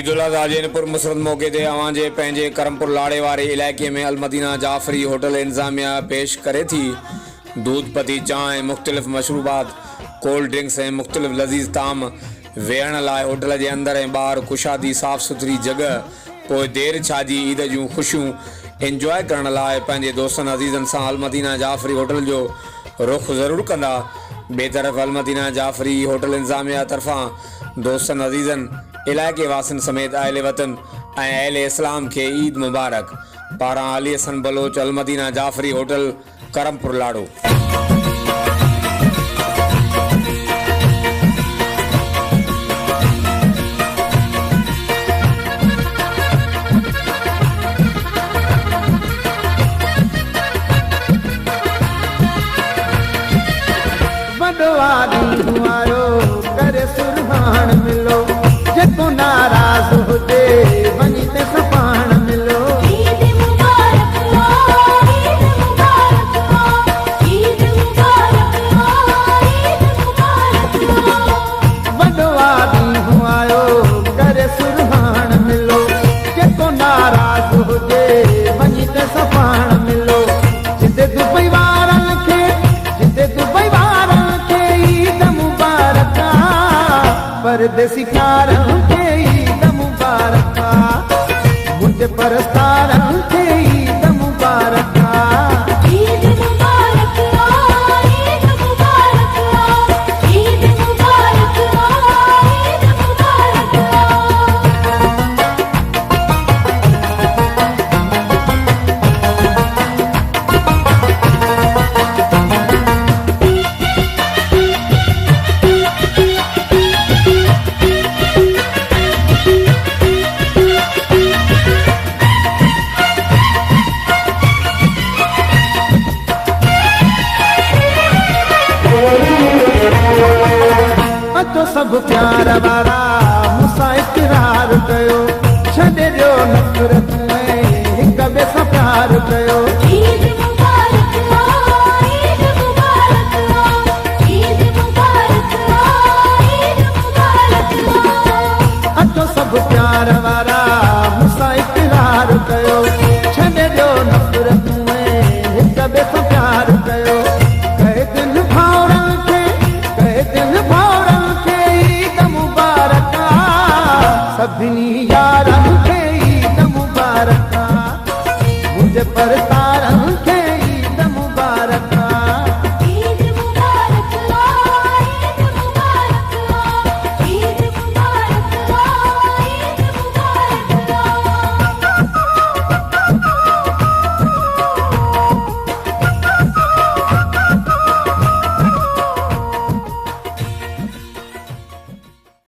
ईद उल अज़हा जे पुरमसरत मौके ते अवां जे पंहिंजे करमपुर लाड़े वारे इलाइक़े में अलमदीना जाफ़री होटल इंतज़ामिया पेश करे थी दूध पती चांहि मुख़्तलिफ़ मशरूबात कोल्ड ड्रिंक्स ऐं मुख़्तलिफ़ लज़ीज़ ताम वेहण लाइ होटल जे अंदर ऐं ॿाहिरि कुशादी साफ़ सुथरी जगह। पोइ देरि छा जी ईद जूं ख़ुशियूं एंजॉय करण लाइ पंहिंजे दोस्तनि अज़ीज़नि सां अलमदीना जाफ़री होटल जो रुख़ ज़रूरु कंदा। ॿिए तरफ़ अलमदीना जाफ़री होटल इंतज़ामिया तरफ़ां दोस्तनि अज़ीज़नि इलाइक़े वासियुनि समेत अहले वतन ऐं अहले इस्लाम खे ईद मुबारक। पारां अली हसन बलोच अलमदीना जाफ़री होटल करमपुर लाड़ो। करे सुरहान मिलो जेको नाराज़ हुजे वञी ते सपाण मिलो। ईद मुबारक ईद मुबारक ईद मुबारक ईद मुबारक। वॾो आदमी आयो करे सुरहान मिलो जेको नाराज़ हुजे वञी ते सपाण मिलो। जिते दुबई वारनि खे ईद मुबारक परदेसी प्यारनि खे ईद मुबारक मुंहिंजे परस्तारनि खे ईद मुबारक। ईद मुबारक ईद मुबारक ईद मुबारक ईद मुबारक। अचो सभु प्यार वारा